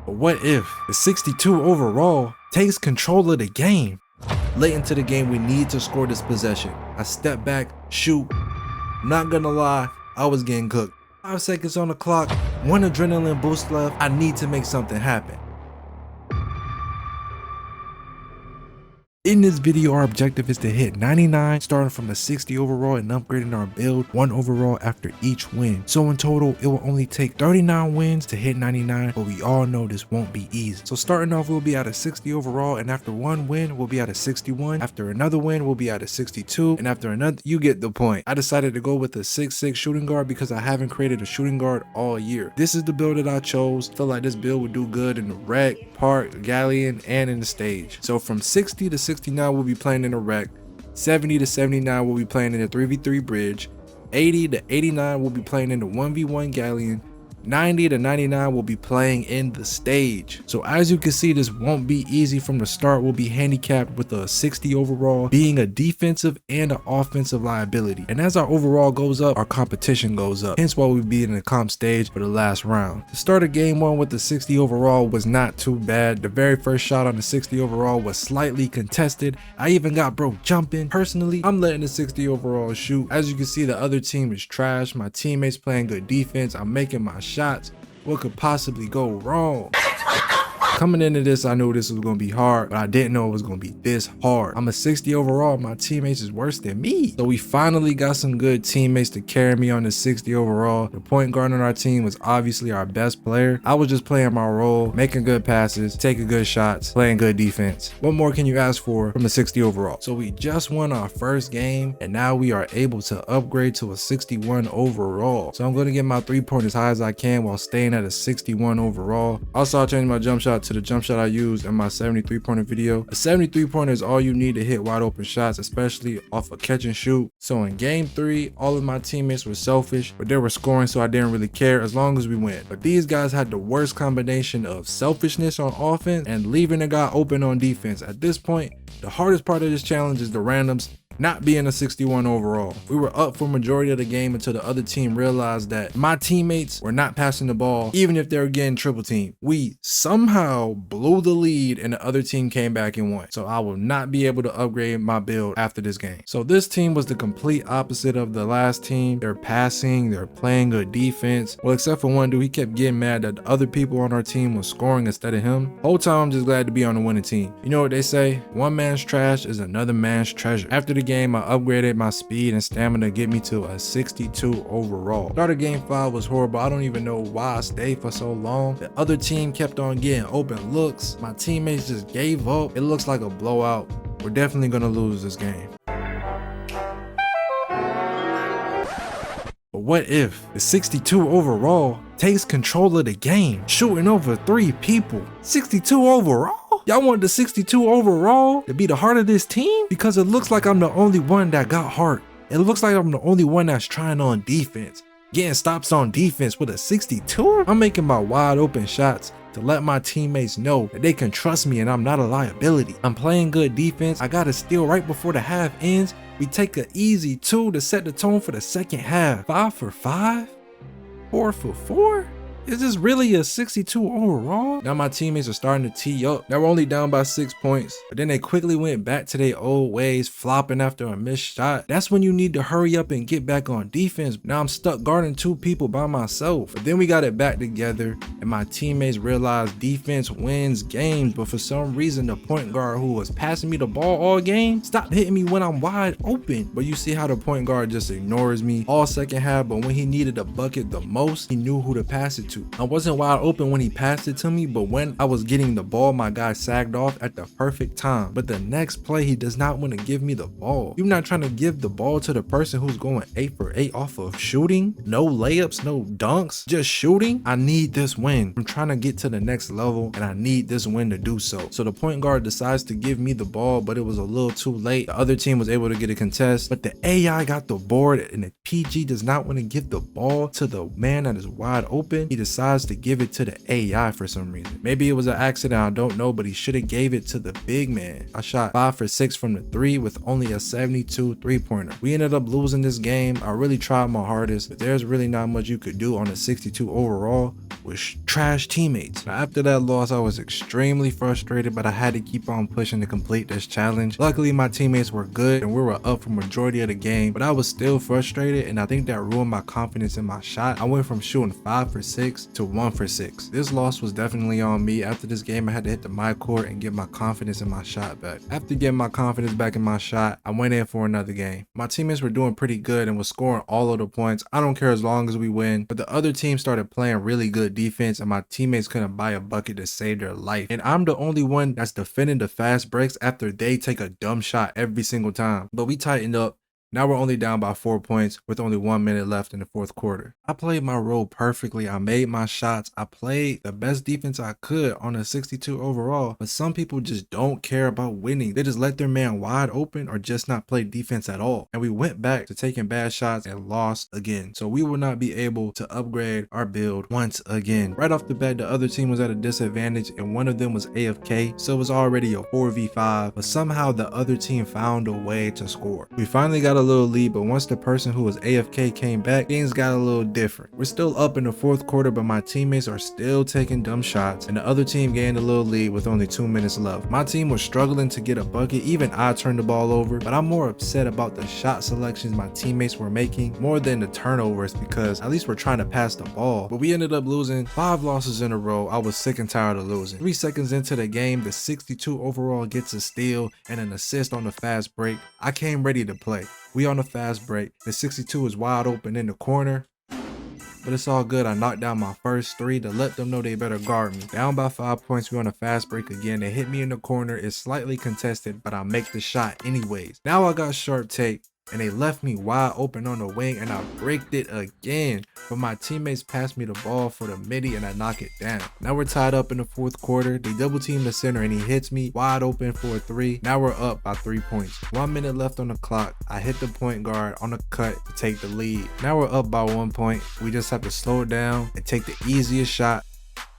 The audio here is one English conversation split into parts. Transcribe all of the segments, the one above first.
But what if the 62 overall takes control of the game? Late into the game, we need to score this possession. I step back, shoot. Not gonna lie, I was getting cooked. 5 seconds on the clock, 1 adrenaline boost left. I need to make something happen. In this video, our objective is to hit 99, starting from the 60 overall and upgrading our build 1 overall after each win. So in total, it will only take 39 wins to hit 99, but we all know this won't be easy. So starting off, we'll be at a 60 overall, and after 1 win, we'll be at a 61. After another win, we'll be at a 62, and after another, you get the point. I decided to go with a 6'6 shooting guard because I haven't created a shooting guard all year. This is the build that I chose. Feel like this build would do good in the rec, park, Galleon, and in the stage. So from 60 to 69, we'll be playing in the rec. 70 to 79, we'll be playing in the 3v3 bridge. 80 to 89, we'll be playing in the 1v1 Galleon. 90 to 99 will be playing in the stage. So as you can see, this won't be easy from the start. We'll be handicapped with a 60 overall, being a defensive and an offensive liability. And as our overall goes up, our competition goes up. Hence why we'll be in the comp stage for the last round. To start a game 1 with the 60 overall was not too bad. The very first shot on the 60 overall was slightly contested. I even got broke jumping. Personally, I'm letting the 60 overall shoot. As you can see, the other team is trash. My teammates playing good defense. I'm making my shots. What could possibly go wrong? Coming into this, I knew this was going to be hard, but I didn't know it was going to be this hard. I'm a 60 overall. My teammates is worse than me. So we finally got some good teammates to carry me on the 60 overall. The point guard on our team was obviously our best player. I was just playing my role, making good passes, taking good shots, playing good defense. What more can you ask for from a 60 overall? So we just won our first game, and now we are able to upgrade to a 61 overall. So I'm going to get my 3-point as high as I can while staying at a 61 overall. Also, I'll change my jump shot to the jump shot I used in my 73-pointer video. A 73-pointer is all you need to hit wide open shots, especially off a catch and shoot. So in game 3, all of my teammates were selfish, but they were scoring, so I didn't really care as long as we win. But these guys had the worst combination of selfishness on offense and leaving a guy open on defense. At this point, the hardest part of this challenge is the randoms not being a 61 overall. We were up for majority of the game until the other team realized that my teammates were not passing the ball, even if they were getting triple team. We somehow blew the lead and the other team came back and won. So I will not be able to upgrade my build after this game. So this team was the complete opposite of the last team. They're passing, they're playing good defense. Well, except for one dude, he kept getting mad that the other people on our team was scoring instead of him. Whole time I'm just glad to be on the winning team. You know what they say? One man's trash is another man's treasure. After the game, I upgraded my speed and stamina to get me to a 62 overall. Starter game 5 was horrible. I don't even know why I stayed for so long. The other team kept on getting open looks. My teammates just gave up. It looks like a blowout. We're definitely gonna lose this game. But what if the 62 overall takes control of the game, shooting over 3 people? 62 overall? Y'all want the 62 overall to be the heart of this team? Because it looks like I'm the only one that got heart. It looks like I'm the only one that's trying on defense, getting stops on defense with a 62. I'm making my wide open shots to let my teammates know that they can trust me and I'm not a liability. I'm playing good defense. I got a steal right before the half ends. We take an easy 2 to set the tone for the second half. 5 for 5? 4 for 4? Is this really a 62 overall? Now my teammates are starting to tee up. They were only down by 6 points, but then they quickly went back to their old ways, flopping after a missed shot. That's when you need to hurry up and get back on defense. Now I'm stuck guarding 2 people by myself. But then we got it back together, and my teammates realized defense wins games, but for some reason the point guard who was passing me the ball all game stopped hitting me when I'm wide open. But you see how the point guard just ignores me all second half, but when he needed a bucket the most, he knew who to pass it to. I wasn't wide open when he passed it to me, but when I was getting the ball, my guy sagged off at the perfect time. But the next play, he does not want to give me the ball. You're not trying to give the ball to the person who's going 8 for 8 off of shooting. No layups, no dunks, just shooting. I need this win. I'm trying to get to the next level, and I need this win to do so. So the point guard decides to give me the ball, but it was a little too late. The other team was able to get a contest, but the AI got the board, and the PG does not want to give the ball to the man that is wide open. He decides to give it to the AI for some reason. Maybe it was an accident, I don't know, but he should have gave it to the big man. I shot 5 for 6 from the 3 with only a 72 3-pointer. We ended up losing this game. I really tried my hardest, but there's really not much you could do on a 62 overall with trash teammates. Now, after that loss, I was extremely frustrated, but I had to keep on pushing to complete this challenge. Luckily, my teammates were good and we were up for majority of the game, but I was still frustrated, and I think that ruined my confidence in my shot. I went from shooting 5 for 6 to 1 for 6. This loss was definitely on me. After this game, I had to hit the Maiko and get my confidence in my shot back. After getting my confidence back in my shot, I went in for another game. My teammates were doing pretty good and was scoring all of the points. I don't care as long as we win, but the other team started playing really good defense and my teammates couldn't buy a bucket to save their life. And I'm the only one that's defending the fast breaks after they take a dumb shot every single time. But we tightened up. Now we're only down by 4 points with only 1 minute left in the fourth quarter. I played my role perfectly. I made my shots. I played the best defense I could on a 62 overall, but some people just don't care about winning. They just let their man wide open or just not play defense at all. And we went back to taking bad shots and lost again. So we will not be able to upgrade our build once again. Right off the bat, the other team was at a disadvantage and one of them was AFK. So it was already a 4v5, but somehow the other team found a way to score. We finally got a little lead, but once the person who was AFK came back, things got a little different. We're still up in the fourth quarter, but my teammates are still taking dumb shots, and the other team gained a little lead with only 2 minutes left. My team was struggling to get a bucket. Even I turned the ball over, but I'm more upset about the shot selections my teammates were making more than the turnovers, because at least we're trying to pass the ball. But we ended up losing 5 losses in a row. I was sick and tired of losing. 3 seconds into the game, the 62 overall gets a steal and an assist on the fast break. I came ready to play. We on a fast break. The 62 is wide open in the corner, but it's all good. I knocked down my first 3 to let them know they better guard me. Down by 5 points, we on a fast break again. They hit me in the corner. It's slightly contested, but I make the shot anyways. Now I got sharp take, and they left me wide open on the wing, and I bricked it again. But my teammates passed me the ball for the midi and I knock it down. Now we're tied up in the fourth quarter. They double team the center and he hits me wide open for a 3. Now we're up by 3 points. 1 minute left on the clock. I hit the point guard on a cut to take the lead. Now we're up by 1 point. We just have to slow it down and take the easiest shot.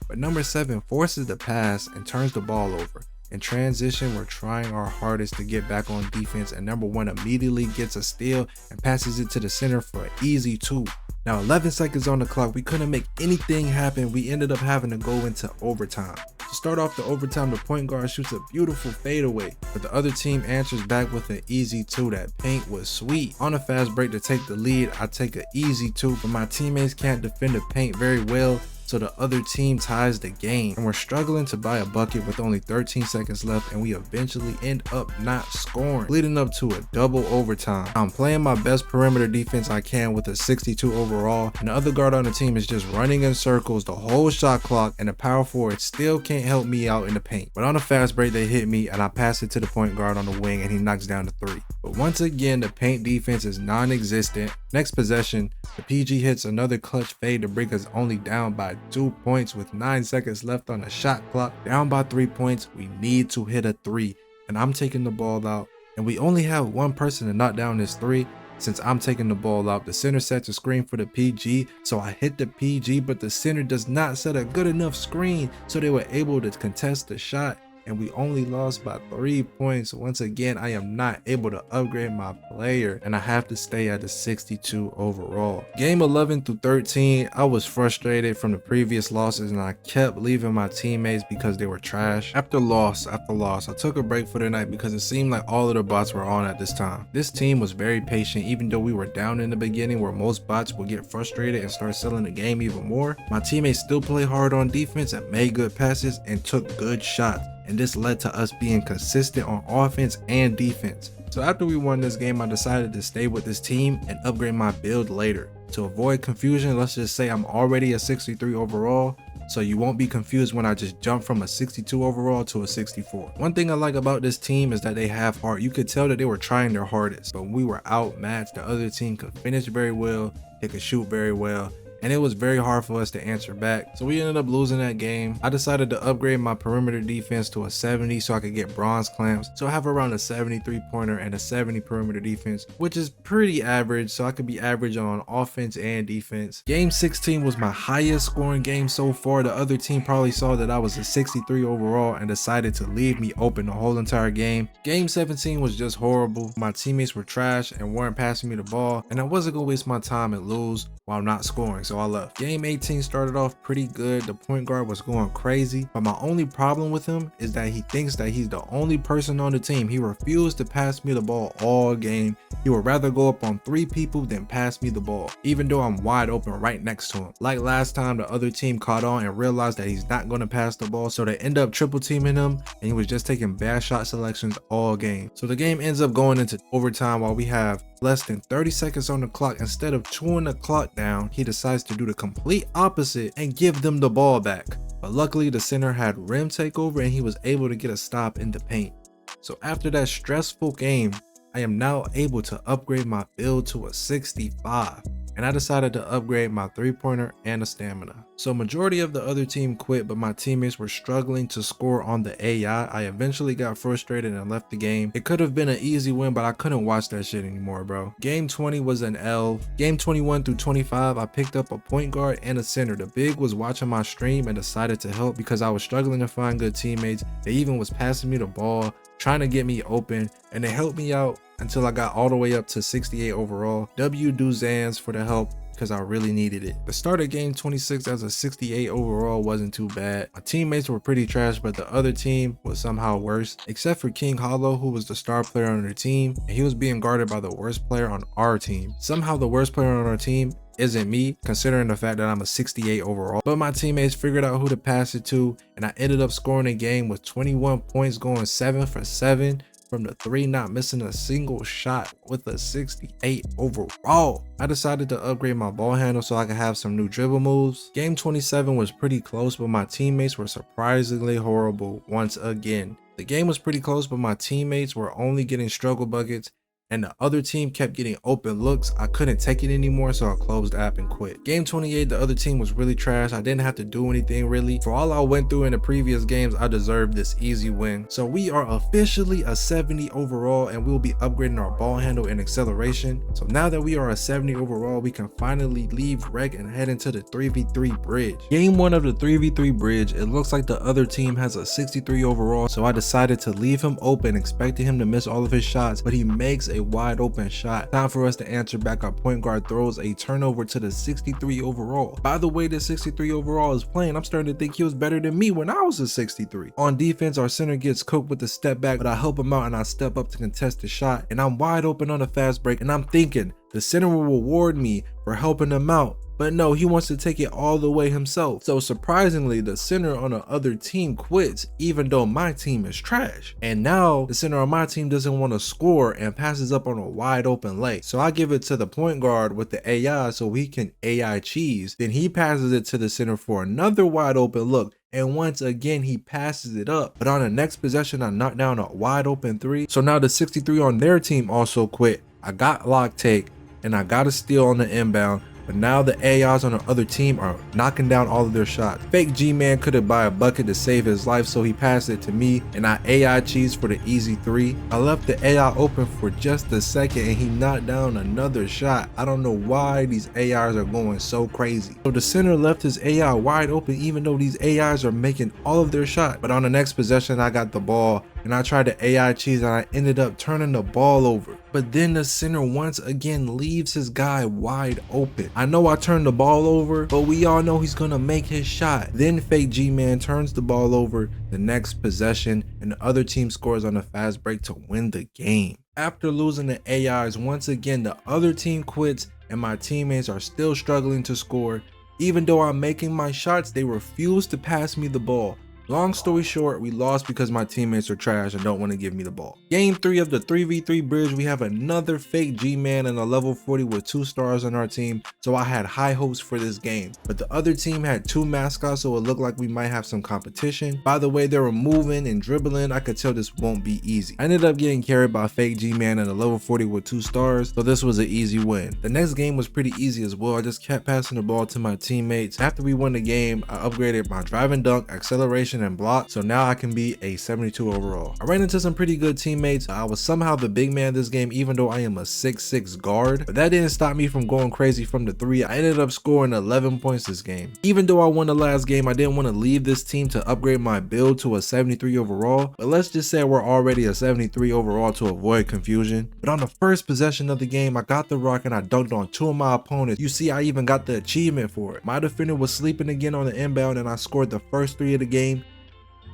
But number 7 forces the pass and turns the ball over. In transition, we're trying our hardest to get back on defense, and number 1 immediately gets a steal and passes it to the center for an easy 2. Now 11 seconds on the clock. We couldn't make anything happen. We ended up having to go into overtime. To start off the overtime, the point guard shoots a beautiful fadeaway, but the other team answers back with an easy 2. That paint was sweet. On a fast break to take the lead, I take an easy 2, but my teammates can't defend the paint very well, so the other team ties the game, and we're struggling to buy a bucket with only 13 seconds left, and we eventually end up not scoring, leading up to a double overtime. I'm playing my best perimeter defense I can with a 62 overall, and the other guard on the team is just running in circles the whole shot clock, and the power forward still can't help me out in the paint. But on a fast break, they hit me and I pass it to the point guard on the wing and he knocks down the 3. But once again, the paint defense is non-existent. Next possession, the PG hits another clutch fade to bring us only down by 2 points with 9 seconds left on the shot clock. Down by 3 points, we need to hit a 3, and I'm taking the ball out, and we only have one person to knock down this 3. Since I'm taking the ball out, the center sets a screen for the PG, so I hit the PG, but the center does not set a good enough screen, so they were able to contest the shot, and we only lost by 3 points. Once again, I am not able to upgrade my player, and I have to stay at the 62 overall. Game 11 through 13, I was frustrated from the previous losses, and I kept leaving my teammates because they were trash. After loss, I took a break for the night because it seemed like all of the bots were on at this time. This team was very patient, even though we were down in the beginning where most bots would get frustrated and start selling the game even more. My teammates still played hard on defense and made good passes and took good shots, and this led to us being consistent on offense and defense. So after we won this game, I decided to stay with this team and upgrade my build later. To avoid confusion, let's just say I'm already a 63 overall, so you won't be confused when I just jump from a 62 overall to a 64. One thing I like about this team is that they have heart. You could tell that they were trying their hardest, but we were outmatched. The other team could finish very well, they could shoot very well, and it was very hard for us to answer back. So we ended up losing that game. I decided to upgrade my perimeter defense to a 70 so I could get bronze clamps. So I have around a 73 pointer and a 70 perimeter defense, which is pretty average, so I could be average on offense and defense. Game 16 was my highest scoring game so far. The other team probably saw that I was a 63 overall and decided to leave me open the whole entire game. Game 17 was just horrible. My teammates were trash and weren't passing me the ball, and I wasn't gonna waste my time and lose while not scoring, so I left. Game 18 started off pretty good. The point guard was going crazy, but my only problem with him is that he thinks that he's the only person on the team. He refused to pass me the ball all game. He would rather go up on 3 people than pass me the ball, even though I'm wide open right next to him. Like last time, the other team caught on and realized that he's not going to pass the ball, so they end up triple teaming him, and he was just taking bad shot selections all game. So the game ends up going into overtime while we have less than 30 seconds on the clock. Instead of chewing the clock down, he decides to do the complete opposite and give them the ball back. But luckily the center had rim takeover and he was able to get a stop in the paint. So after that stressful game, I am now able to upgrade my build to a 65, and I decided to upgrade my 3-pointer and a stamina. So majority of the other team quit, but my teammates were struggling to score on the AI. I eventually got frustrated and left the game. It could have been an easy win, but I couldn't watch that shit anymore, bro. Game 20 was an L. Game 21 through 25, I picked up a point guard and a center. The big was watching my stream and decided to help because I was struggling to find good teammates. They even was passing me the ball, trying to get me open, and they helped me out until I got all the way up to 68 overall. W do Zans for the help because I really needed it. The start of game 26 as a 68 overall wasn't too bad. My teammates were pretty trash, but the other team was somehow worse, except for King Hollow, who was the star player on their team, and he was being guarded by the worst player on our team. Somehow the worst player on our team isn't me, considering the fact that I'm a 68 overall. But my teammates figured out who to pass it to, and I ended up scoring a game with 21 points, going 7 for 7 from the 3, not missing a single shot with a 68 overall. I decided to upgrade my ball handle so I could have some new dribble moves. Game 27 was pretty close, but my teammates were surprisingly horrible once again. The game was pretty close, but my teammates were only getting struggle buckets, and the other team kept getting open looks. I couldn't take it anymore, so I closed the app and quit. Game 28, the other team was really trash. I didn't have to do anything really. For all I went through in the previous games, I deserved this easy win. So we are officially a 70 overall, and we'll be upgrading our ball handle and acceleration. So now that we are a 70 overall, we can finally leave rec and head into the 3v3 bridge. Game 1 of the 3v3 bridge, it looks like the other team has a 63 overall, so I decided to leave him open, expecting him to miss all of his shots, but he makes a wide open shot. Time for us to answer back. Our point guard throws a turnover to the 63 overall. By the way the 63 overall is playing, I'm starting to think he was better than me when I was a 63. On defense, our center gets cooked with the step back, but I help him out and I step up to contest the shot, and I'm wide open on a fast break, and I'm thinking the center will reward me for helping him out. But no, he wants to take it all the way himself. So surprisingly, the center on the other team quits, even though my team is trash. And now the center on my team doesn't want to score and passes up on a wide open lay. So I give it to the point guard with the AI so he can AI cheese. Then he passes it to the center for another wide open look, and once again he passes it up. But on the next possession, I knock down a wide open 3. So now the 63 on their team also quit. I got lock take and I got a steal on the inbound. But now the AIs on the other team are knocking down all of their shots. Fake G-Man couldn't buy a bucket to save his life, so he passed it to me, and I AI cheese for the easy 3. I left the AI open for just a second, and he knocked down another shot. I don't know why these AIs are going so crazy. So the center left his AI wide open, even though these AIs are making all of their shots. But on the next possession, I got the ball, and I tried to AI cheese, and I ended up turning the ball over. But then the center once again leaves his guy wide open. I know I turned the ball over, but we all know he's gonna make his shot. Then fake G-Man turns the ball over the next possession, and the other team scores on a fast break to win the game. After losing the AIs, once again the other team quits, and my teammates are still struggling to score. Even though I'm making my shots, they refuse to pass me the ball. Long story short, we lost because my teammates are trash and don't want to give me the ball. Game 3 of the 3v3 bridge, we have another fake G-Man and a level 40 with 2 stars on our team, so I had high hopes for this game. But the other team had 2 mascots, so it looked like we might have some competition. By the way they were moving and dribbling, I could tell this won't be easy. I ended up getting carried by fake G-Man and a level 40 with 2 stars, so this was an easy win. The next game was pretty easy as well. I just kept passing the ball to my teammates. After we won the game, I upgraded my driving dunk, acceleration, and block, so now I can be a 72 overall. I ran into some pretty good teammates. I was somehow the big man this game, even though I am a 6'6" guard, but that didn't stop me from going crazy from the 3. I ended up scoring 11 points this game. Even though I won the last game, I didn't want to leave this team to upgrade my build to a 73 overall, but let's just say we're already a 73 overall to avoid confusion. But on the first possession of the game, I got the rock and I dunked on 2 of my opponents. You see, I even got the achievement for it. My defender was sleeping again on the inbound and I scored the first 3 of the game.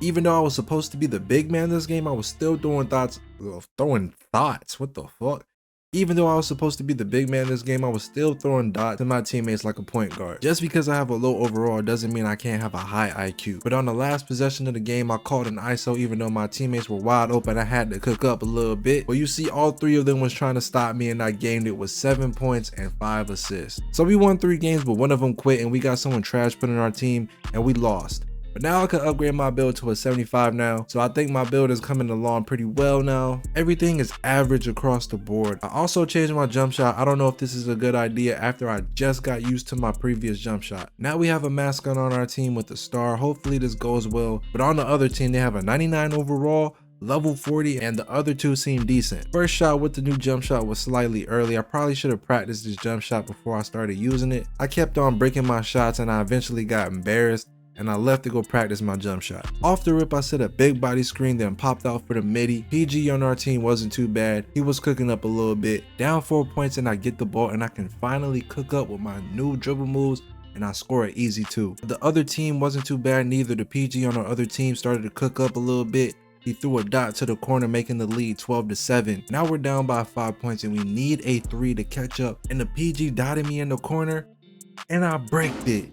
Even though I was supposed to be the big man this game, I was still throwing thoughts. What the fuck? Even though I was supposed to be the big man this game, I was still throwing dots to my teammates like a point guard. Just because I have a low overall doesn't mean I can't have a high IQ. But on the last possession of the game, I called an ISO even though my teammates were wide open. I had to cook up a little bit. But you see, all 3 of them was trying to stop me and I gained it with 7 points and 5 assists. So we won 3 games, but one of them quit and we got someone trash put in our team and we lost. But now I can upgrade my build to a 75 now, so I think my build is coming along pretty well now. Everything is average across the board. I also changed my jump shot. I don't know if this is a good idea after I just got used to my previous jump shot. Now we have a mascot on our team with a star. Hopefully this goes well. But on the other team, they have a 99 overall, level 40, and the other 2 seem decent. First shot with the new jump shot was slightly early. I probably should have practiced this jump shot before I started using it. I kept on breaking my shots and I eventually got embarrassed and I left to go practice my jump shot. Off the rip, I set a big body screen, then popped out for the midi. PG on our team wasn't too bad. He was cooking up a little bit. Down 4 points and I get the ball and I can finally cook up with my new dribble moves and I score an easy 2. The other team wasn't too bad neither. The PG on our other team started to cook up a little bit. He threw a dot to the corner, making the lead 12-7. Now we're down by 5 points and we need a 3 to catch up. And the PG dotted me in the corner and I braked it,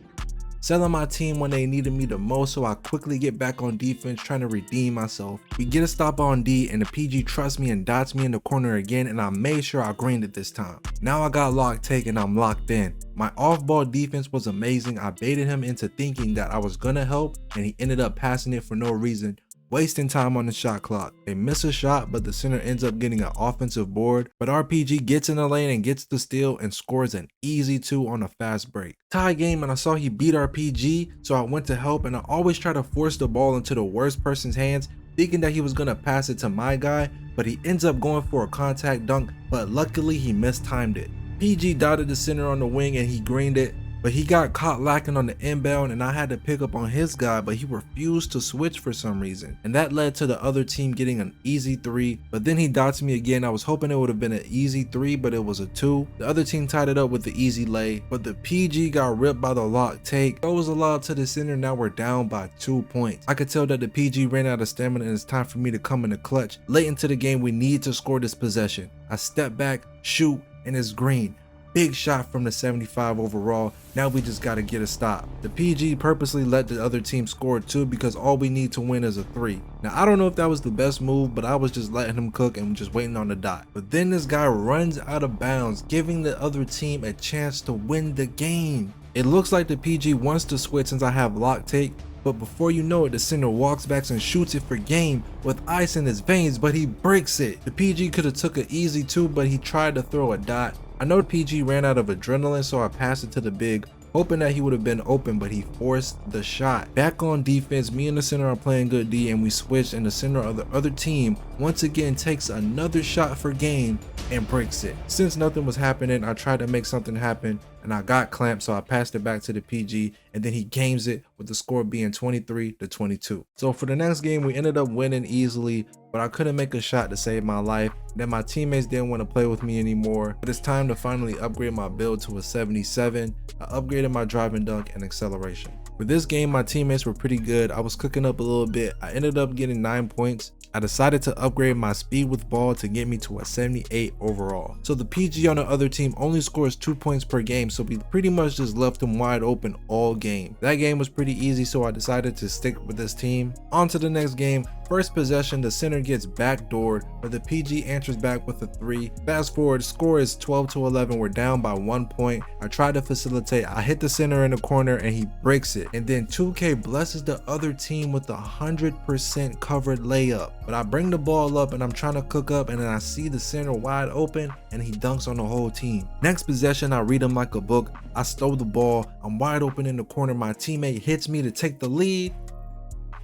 selling my team when they needed me the most, so I quickly get back on defense trying to redeem myself. We get a stop on D and the PG trusts me and dots me in the corner again and I made sure I greened it this time. Now I got lock take and I'm locked in. My off-ball defense was amazing. I baited him into thinking that I was gonna help and he ended up passing it for no reason, wasting time on the shot clock. They miss a shot, but the center ends up getting an offensive board, but RPG gets in the lane and gets the steal and scores an easy 2 on a fast break. Tie game and I saw he beat RPG, so I went to help and I always try to force the ball into the worst person's hands, thinking that he was gonna pass it to my guy, but he ends up going for a contact dunk, but luckily he mistimed it. PG dotted the center on the wing and he greened it, but he got caught lacking on the inbound and I had to pick up on his guy, but he refused to switch for some reason. And that led to the other team getting an easy 3, but then he dots me again. I was hoping it would have been an easy 3, but it was a 2. The other team tied it up with the easy lay, but the PG got ripped by the lock take. Goes allowed to the center, now we're down by 2 points. I could tell that the PG ran out of stamina and it's time for me to come in the clutch. Late into the game, we need to score this possession. I step back, shoot, and it's green. Big shot from the 75 overall. Now we just gotta get a stop. The PG purposely let the other team score 2 because all we need to win is a 3. Now I don't know if that was the best move, but I was just letting him cook and just waiting on the dot. But then this guy runs out of bounds, giving the other team a chance to win the game. It looks like the PG wants to switch since I have lock take, but before you know it, the center walks back and shoots it for game with ice in his veins, but he breaks it. The PG could have took an easy 2, but he tried to throw a dot. I know the PG ran out of adrenaline, so I passed it to the big, hoping that he would have been open, but he forced the shot. Back on defense, me and the center are playing good D and we switched, and the center of the other team once again takes another shot for game and breaks it. Since nothing was happening, I tried to make something happen and I got clamped, so I passed it back to the PG and then he games it with the score being 23-22. So for the next game, we ended up winning easily, but I couldn't make a shot to save my life. Then my teammates didn't want to play with me anymore, but it's time to finally upgrade my build to a 77. I upgraded my driving dunk and acceleration. For this game, my teammates were pretty good. I was cooking up a little bit. I ended up getting 9 points. I decided to upgrade my speed with ball to get me to a 78 overall. So the PG on the other team only scores 2 points per game, so we pretty much just left them wide open all game. That game was pretty easy, so I decided to stick with this team. On to the next game. First possession, the center gets backdoored, but the PG answers back with a 3. Fast forward, score is 12-11. We're down by 1 point. I tried to facilitate. I hit the center in the corner and he breaks it. And then 2K blesses the other team with a 100% covered layup. But I bring the ball up and I'm trying to cook up, and then I see the center wide open and he dunks on the whole team. Next possession, I read him like a book. I stole the ball. I'm wide open in the corner. My teammate hits me to take the lead,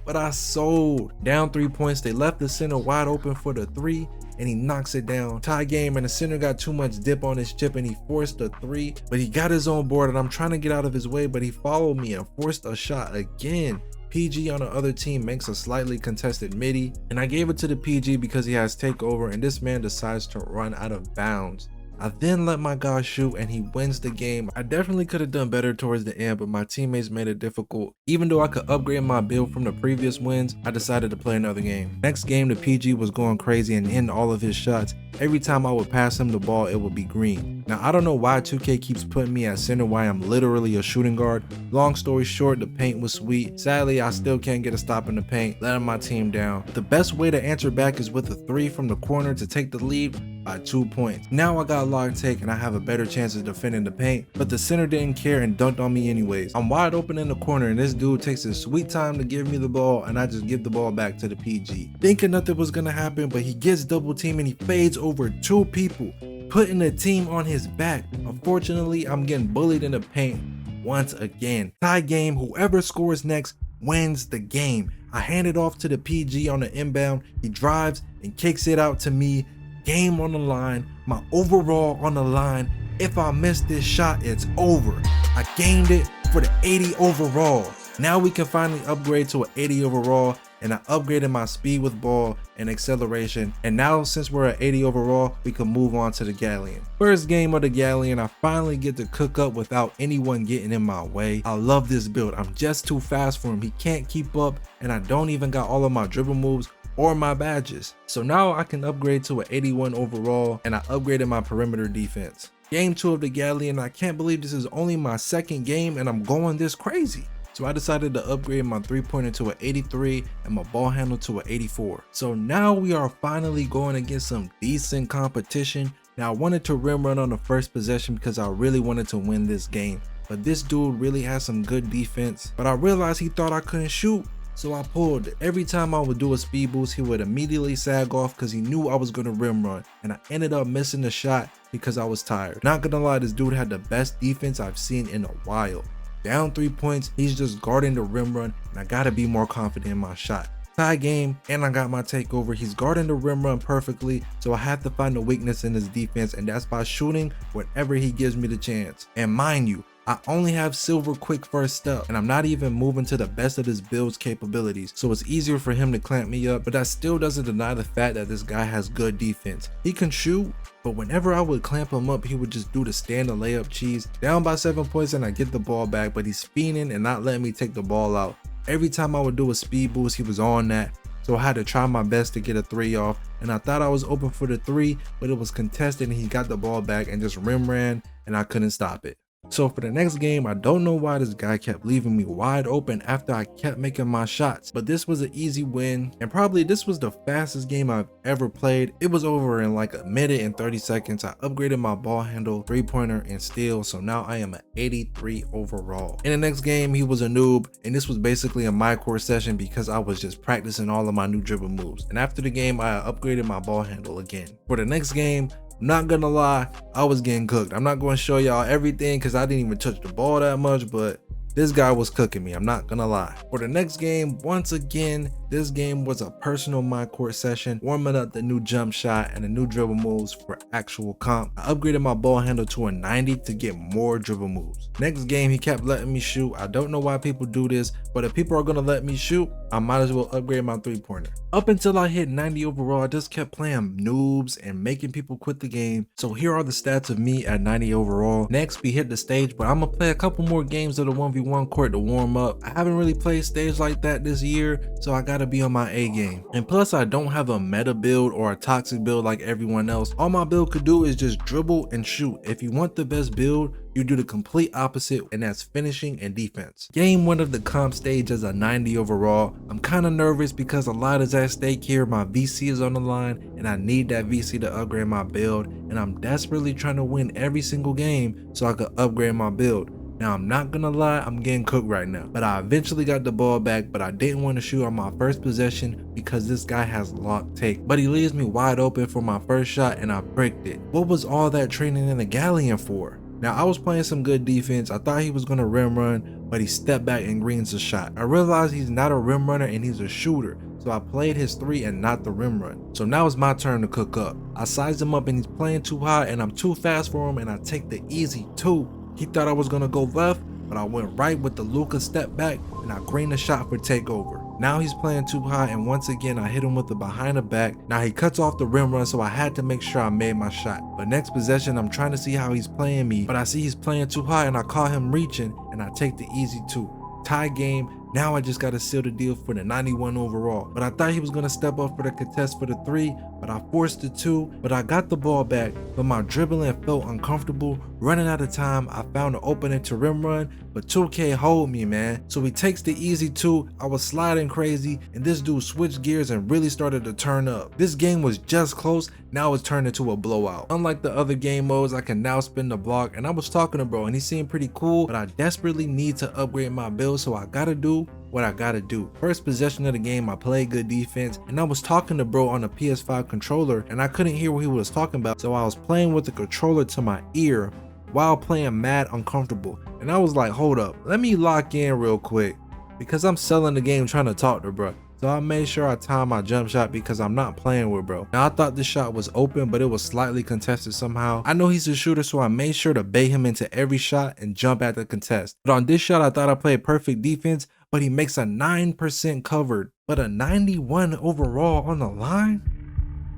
but I sold. Down 3 points, they left the center wide open for the 3 and he knocks it down. Tie game, and the center got too much dip on his chip and he forced a 3, but he got his own board and I'm trying to get out of his way, but he followed me and forced a shot again. PG on the other team makes a slightly contested midi, and I gave it to the PG because he has takeover, and this man decides to run out of bounds. I then let my guy shoot and he wins the game. I definitely could have done better towards the end, but my teammates made it difficult. Even though I could upgrade my build from the previous wins, I decided to play another game. Next game, the PG was going crazy and hitting all of his shots. Every time I would pass him the ball, it would be green. Now, I don't know why 2K keeps putting me at center, why I'm literally a shooting guard. Long story short, the paint was sweet. Sadly, I still can't get a stop in the paint, letting my team down. The best way to answer back is with a 3 from the corner to take the lead by 2 points. Now I got log take and I have a better chance of defending the paint, but the center didn't care and dunked on me anyways. I'm wide open in the corner and this dude takes his sweet time to give me the ball, and I just give the ball back to the PG. Thinking nothing was gonna happen, but he gets double teamed and he fades over 2 people, putting the team on his back. Unfortunately, I'm getting bullied in the paint once again. Tie game, whoever scores next wins the game. I hand it off to the PG on the inbound. He drives and kicks it out to me. Game on the line, my overall on the line. If I miss this shot, it's over. I gained it for the 80 overall. Now we can finally upgrade to an 80 overall, and I upgraded my speed with ball and acceleration. And now since we're at 80 overall, we can move on to the Galleon. First game of the Galleon, I finally get to cook up without anyone getting in my way. I love this build. I'm just too fast for him. He can't keep up, and I don't even got all of my dribble moves or my badges. So now I can upgrade to an 81 overall, and I upgraded my perimeter defense. Game 2 of the Galleon. I can't believe this is only my second game and I'm going this crazy. So I decided to upgrade my 3-pointer to an 83 and my ball handle to an 84. So now we are finally going against some decent competition. Now I wanted to rim run on the first possession because I really wanted to win this game, but this dude really has some good defense, but I realized he thought I couldn't shoot. So I pulled it. Every time I would do a speed boost, he would immediately sag off because he knew I was going to rim run, and I ended up missing the shot because I was tired. Not gonna lie, this dude had the best defense I've seen in a while. Down 3 points, he's just guarding the rim run, and I gotta be more confident in my shot. Tie game, and I got my takeover. He's guarding the rim run perfectly, so I have to find a weakness in his defense, and that's by shooting whenever he gives me the chance. And mind you, I only have silver quick first step, and I'm not even moving to the best of his build's capabilities, so it's easier for him to clamp me up, but that still doesn't deny the fact that this guy has good defense. He can shoot, but whenever I would clamp him up, he would just do the standard layup cheese. Down by 7 points and I get the ball back, but he's fiending and not letting me take the ball out. Every time I would do a speed boost, he was on that, so I had to try my best to get a 3 off, and I thought I was open for the 3, but it was contested and he got the ball back and just rim ran, and I couldn't stop it. So for the next game, I don't know why this guy kept leaving me wide open after I kept making my shots, but this was an easy win, and probably this was the fastest game I've ever played. It was over in like a minute and 30 seconds. I upgraded my ball handle, 3-pointer, and steal, so now I am an 83 overall. In the next game, he was a noob, and this was basically a Maiko session because I was just practicing all of my new dribble moves. And after the game, I upgraded my ball handle again. For the next game, not gonna lie, I was getting cooked. I'm not gonna show y'all everything because I didn't even touch the ball that much, but this guy was cooking me, I'm not gonna lie. For the next game, once again, this game was a personal Maiko session, warming up the new jump shot and the new dribble moves for actual comp. I upgraded my ball handle to a 90 to get more dribble moves. Next game, he kept letting me shoot. I don't know why people do this, but if people are gonna let me shoot, I might as well upgrade my 3-pointer. Up until I hit 90 overall, I just kept playing noobs and making people quit the game. So here are the stats of me at 90 overall. Next, we hit the stage, but I'm gonna play a couple more games of the 1v1 court to warm up. I haven't really played stage like that this year, so I gotta gotta be on my A game. And plus I don't have a meta build or a toxic build like everyone else. All my build could do is just dribble and shoot. If you want the best build, you do the complete opposite, and that's finishing and defense. Game 1 of the comp stage is a 90 overall. I'm kind of nervous because a lot is at stake here. My VC is on the line and I need that VC to upgrade my build, and I'm desperately trying to win every single game so I could upgrade my build. Now I'm not gonna lie, I'm getting cooked right now, but I eventually got the ball back, but I didn't want to shoot on my first possession because this guy has lock take, but he leaves me wide open for my first shot and I bricked it. What was all that training in the Galleon for? Now I was playing some good defense. I thought he was gonna rim run, but he stepped back and greens the shot. I realized he's not a rim runner and he's a shooter, so I played his 3 and not the rim run. So now it's my turn to cook up. I sized him up and he's playing too high and I'm too fast for him, and I take the easy 2. He thought I was gonna go left, but I went right with the Luka step back and I greened the shot for takeover. Now he's playing too high and once again I hit him with the behind the back. Now he cuts off the rim run, so I had to make sure I made my shot. But next possession I'm trying to see how he's playing me, but I see he's playing too high and I caught him reaching and I take the easy 2. Tie game. Now I just gotta seal the deal for the 91 overall. But I thought he was gonna step up for the contest for the 3, but I forced the 2, but I got the ball back, but my dribbling felt uncomfortable. Running out of time, I found an opening to rim run, but 2K hold me, man. So he takes the easy 2, I was sliding crazy, and this dude switched gears and really started to turn up. This game was just close, now it's turned into a blowout. Unlike the other game modes, I can now spin the block, and I was talking to bro and he seemed pretty cool, but I desperately need to upgrade my build, so I gotta do what I gotta do. First possession of the game, I played good defense, and I was talking to bro on the PS5 controller and I couldn't hear what he was talking about, so I was playing with the controller to my ear while playing mad uncomfortable, and I was like, hold up, let me lock in real quick because I'm selling the game trying to talk to bro. So I made sure I timed my jump shot because I'm not playing with bro. Now I thought this shot was open, but it was slightly contested somehow. I know he's a shooter, so I made sure to bait him into every shot and jump at the contest. But on this shot I thought I played perfect defense, but he makes a 9% covered, but a 91 overall on the line?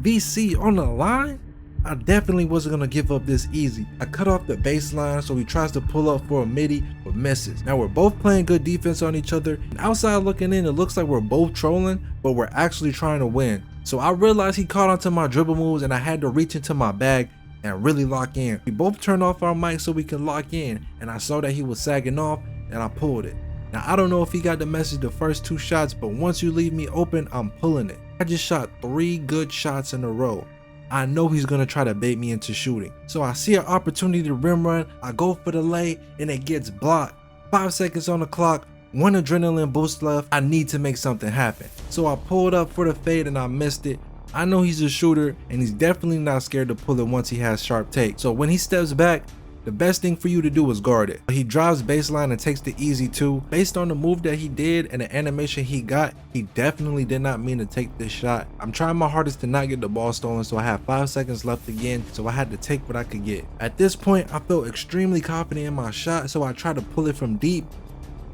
VC on the line? I definitely wasn't gonna give up this easy. I cut off the baseline, so he tries to pull up for a midi, but misses. Now we're both playing good defense on each other, and outside looking in, it looks like we're both trolling, but we're actually trying to win. So I realized he caught onto my dribble moves and I had to reach into my bag and really lock in. We both turned off our mic so we can lock in, and I saw that he was sagging off and I pulled it. Now I don't know if he got the message the first 2 shots, but once you leave me open, I'm pulling it. I just shot 3 good shots in a row. I know he's gonna try to bait me into shooting. So I see an opportunity to rim run, I go for the lay and it gets blocked. 5 seconds on the clock, 1 adrenaline boost left, I need to make something happen. So I pulled up for the fade and I missed it. I know he's a shooter and he's definitely not scared to pull it once he has sharp take. So when he steps back, the best thing for you to do is guard it. He drives baseline and takes the easy 2. Based on the move that he did and the animation he got, he definitely did not mean to take this shot. I'm trying my hardest to not get the ball stolen, so I have 5 seconds left again, so I had to take what I could get. At this point, I felt extremely confident in my shot, so I tried to pull it from deep,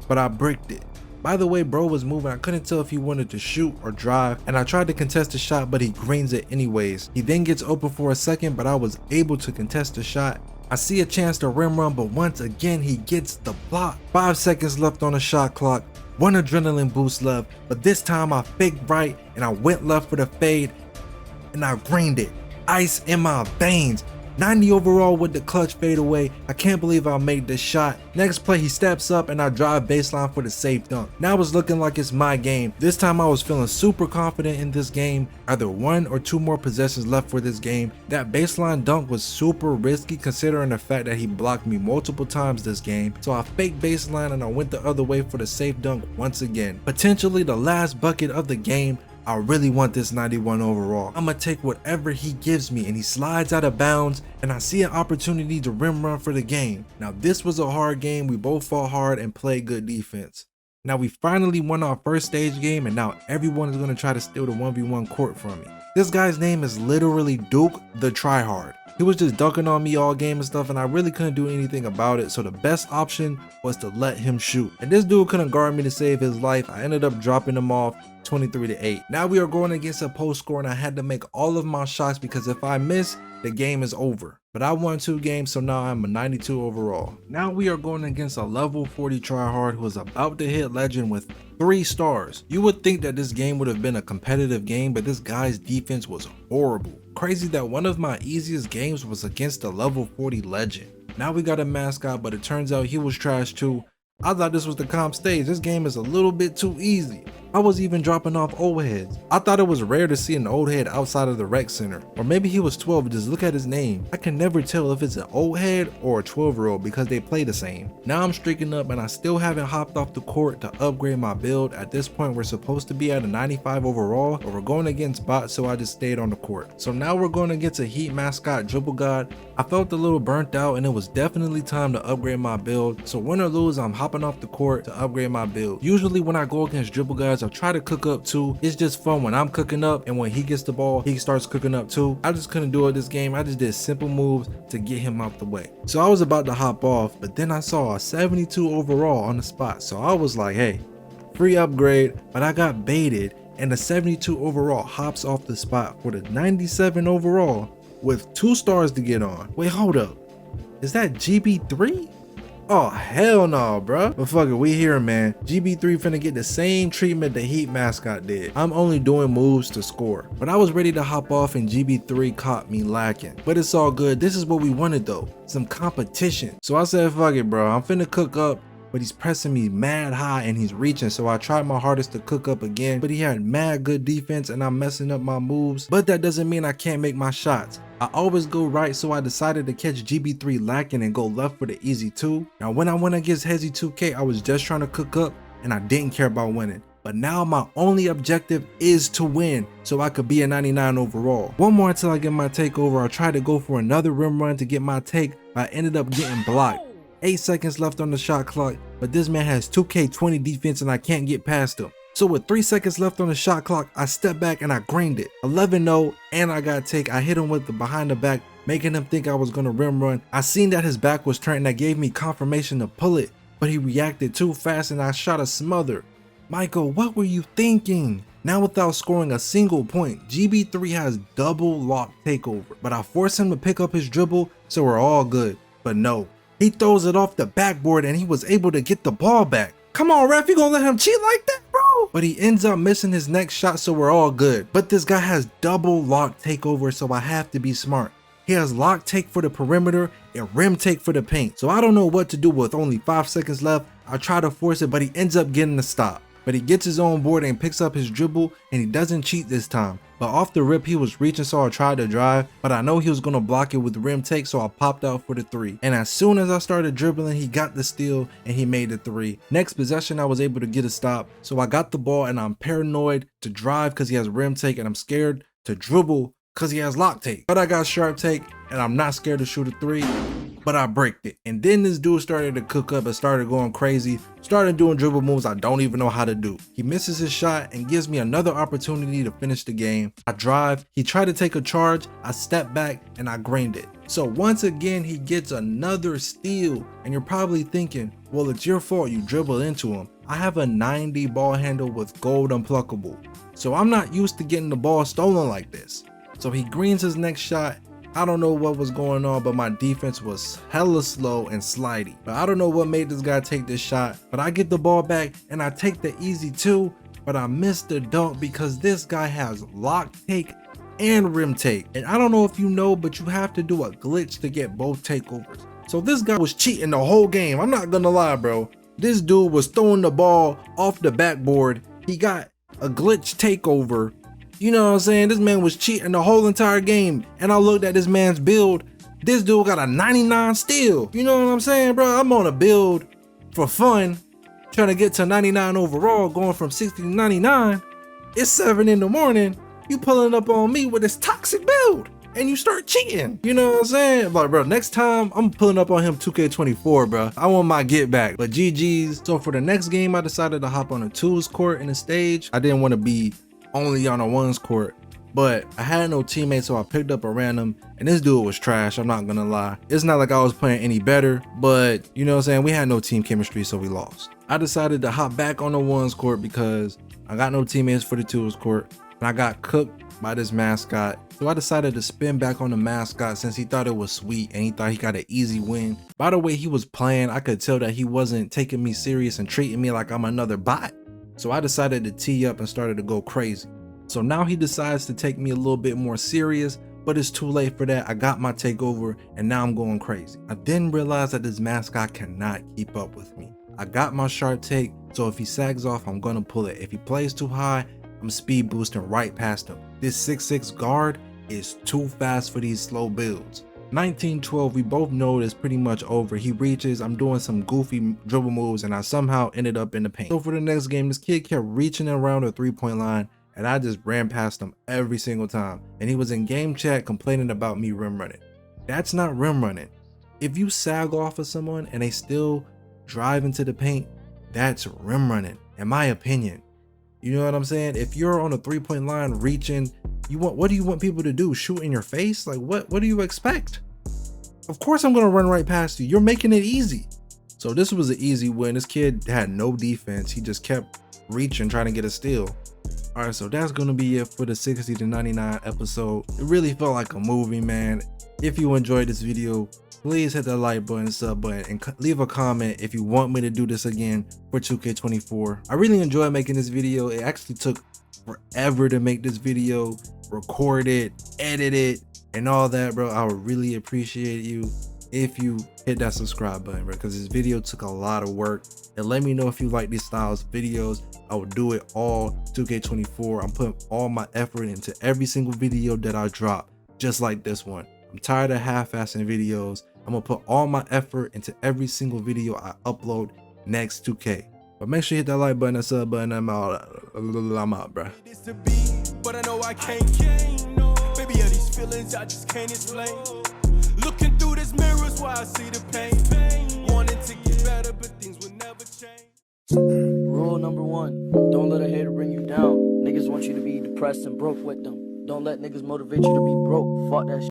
but I bricked it. By the way, bro was moving. I couldn't tell if he wanted to shoot or drive, and I tried to contest the shot, but he greens it anyways. He then gets open for a second, but I was able to contest the shot. I see a chance to rim run, but once again he gets the block. 5 seconds left on the shot clock, 1 adrenaline boost left, but this time I faked right and I went left for the fade and I greened it. Ice in my veins. 90 overall with the clutch fadeaway. I can't believe I made this shot. Next play, he steps up and I drive baseline for the safe dunk. Now it's looking like it's my game. This time I was feeling super confident in this game. Either 1 or 2 more possessions left for this game. That baseline dunk was super risky considering the fact that he blocked me multiple times this game. So I faked baseline and I went the other way for the safe dunk once again. Potentially the last bucket of the game. I really want this 91 overall. I'm gonna take whatever he gives me, and he slides out of bounds and I see an opportunity to rim run for the game. Now this was a hard game. We both fought hard and played good defense. Now we finally won our first stage game, and now everyone is gonna try to steal the 1v1 court from me. This guy's name is literally Duke the Tryhard. He was just dunking on me all game and stuff, and I really couldn't do anything about it, so the best option was to let him shoot. And this dude couldn't guard me to save his life. I ended up dropping him off 23-8. Now we are going against a post score and I had to make all of my shots because if I miss, the game is over. But I won 2 games, so now I'm a 92 overall. Now we are going against a level 40 tryhard who is about to hit legend with 3 stars. You would think that this game would have been a competitive game, but this guy's defense was horrible. Crazy that one of my easiest games was against a level 40 legend. Now we got a mascot, but it turns out he was trash too. I thought this was the comp stage. This game is a little bit too easy. I was even dropping off old heads. I thought it was rare to see an old head outside of the rec center. Or maybe he was 12, just look at his name. I can never tell if it's an old head or a 12-year-old because they play the same. Now I'm streaking up and I still haven't hopped off the court to upgrade my build. At this point we're supposed to be at a 95 overall, but we're going against bots, so I just stayed on the court. So now we're going against a Heat mascot, Dribble God. I felt a little burnt out and it was definitely time to upgrade my build. So win or lose, I'm hopping off the court to upgrade my build. Usually when I go against Dribble Guys, I try to cook up too. It's just fun when I'm cooking up and when he gets the ball, he starts cooking up too. I just couldn't do it this game. I just did simple moves to get him out the way. So I was about to hop off, but then I saw a 72 overall on the spot. So I was like, hey, free upgrade, but I got baited and the 72 overall hops off the spot for the 97 overall with 2 stars to get on. Wait, hold up. Is that GB3? Oh, hell no, bro. But fuck it, we here, man. GB3 finna get the same treatment the Heat mascot did. I'm only doing moves to score. But I was ready to hop off and GB3 caught me lacking. But it's all good. This is what we wanted though. Some competition. So I said, fuck it, bro. I'm finna cook up. But he's pressing me mad high and he's reaching, so I tried my hardest to cook up again, but he had mad good defense and I'm messing up my moves. But that doesn't mean I can't make my shots. I always go right, so I decided to catch GB3 lacking and go left for the easy 2. Now when I went against Hezzy 2K, I was just trying to cook up and I didn't care about winning. But now my only objective is to win, so I could be a 99 overall. One more until I get my takeover. I tried to go for another rim run to get my take, but I ended up getting blocked. 8 seconds left on the shot clock, but this man has 2K20 defense and I can't get past him. So with 3 seconds left on the shot clock, I step back and I greened it. 11-0 and I got take. I hit him with the behind the back, making him think I was gonna rim run. I seen that his back was turned, that gave me confirmation to pull it, but he reacted too fast and I shot a smother. Maiko, what were you thinking? Now without scoring a single point, GB3 has double lock takeover, but I forced him to pick up his dribble, so we're all good. But no. He throws it off the backboard and he was able to get the ball back. Come on, ref, you gonna let him cheat like that, bro? But he ends up missing his next shot, so we're all good. But this guy has double lock takeover, so I have to be smart. He has lock take for the perimeter and rim take for the paint. So I don't know what to do with only 5 seconds left. I try to force it, but he ends up getting the stop. But he gets his own board and picks up his dribble and he doesn't cheat this time. But off the rip he was reaching, so I tried to drive, but I know he was gonna block it with rim take, so I popped out for the 3. And as soon as I started dribbling, he got the steal and he made the 3. Next possession I was able to get a stop, so I got the ball and I'm paranoid to drive because he has rim take and I'm scared to dribble because he has lock take. But I got sharp take and I'm not scared to shoot a 3. But I bricked it. And then this dude started to cook up and started going crazy, started doing dribble moves I don't even know how to do. He misses his shot and gives me another opportunity to finish the game. I drive, he tried to take a charge, I step back and I grained it. So once again he gets another steal, and you're probably thinking, well, it's your fault you dribbled into him. I have a 90 ball handle with gold unpluckable, so I'm not used to getting the ball stolen like this. So he greens his next shot. I don't know what was going on, but my defense was hella slow and slidey. But I don't know what made this guy take this shot, but I get the ball back and I take the easy 2, but I missed the dunk because this guy has lock take and rim take. And I don't know if you know, but you have to do a glitch to get both takeovers. So this guy was cheating the whole game. I'm not gonna lie, bro. This dude was throwing the ball off the backboard. He got a glitch takeover. You know what I'm saying? This man was cheating the whole entire game. And I looked at this man's build. This dude got a 99 steal. You know what I'm saying, bro? I'm on a build for fun, trying to get to 99 overall, going from 60 to 99. It's 7 in the morning. You pulling up on me with this toxic build and you start cheating. You know what I'm saying? Like, bro, next time I'm pulling up on him 2K24, bro. I want my get back. But GG's. So for the next game, I decided to hop on a 2s court in the stage. I didn't want to be only on a 1s court, but I had no teammates, so I picked up a random, and this dude was trash. I'm not gonna lie. It's not like I was playing any better, but you know what I'm saying, we had no team chemistry, so we lost. I decided to hop back on the 1s court because I got no teammates for the tools court, and I got cooked by this mascot. So I decided to spin back on the mascot since he thought it was sweet and he thought he got an easy win. By the way he was playing, I could tell that he wasn't taking me serious and treating me like I'm another bot. So I decided to tee up and started to go crazy. So now he decides to take me a little bit more serious, but it's too late for that. I got my takeover and now I'm going crazy. I didn't realize that this mascot cannot keep up with me. I got my sharp take, so if he sags off, I'm gonna pull it. If he plays too high, I'm speed boosting right past him. This 6'6" guard is too fast for these slow builds. 1912, we both know it's pretty much over. He reaches, I'm doing some goofy dribble moves, and I somehow ended up in the paint. So for the next game, this kid kept reaching around the 3-point line, and I just ran past him every single time. And he was in game chat complaining about me rim running. That's not rim running. If you sag off of someone and they still drive into the paint, that's rim running, in my opinion. You know what I'm saying? If you're on a 3-point line reaching, what do you want people to do? Shoot in your face? Like what do you expect? Of course I'm gonna run right past you. You're making it easy. So this was an easy win. This kid had no defense. He just kept reaching, trying to get a steal. All right, so that's gonna be it for the 60 to 99 episode. It really felt like a movie, man. If you enjoyed this video, please hit that like button, sub button, and leave a comment if you want me to do this again for 2K24. I really enjoyed making this video. It actually took forever to make this video, record it, edit it, and all that, bro. I would really appreciate you if you hit that subscribe button, bro, because this video took a lot of work. And let me know if you like these styles of videos. I will do it all 2K24. I'm putting all my effort into every single video that I drop, just like this one. I'm tired of half-assing videos. I'm gonna put all my effort into every single video I upload next 2K. But make sure you hit that like button, that sub button. I'm out, bro. But I know I can't. Baby, all these feelings I just can't explain. Looking through this mirror is why I see the pain. Wanting to get better, but things will never change. Rule number 1, don't let a hater bring you down. Niggas want you to be depressed and broke with them. Don't let niggas motivate you to be broke. Fuck that shit.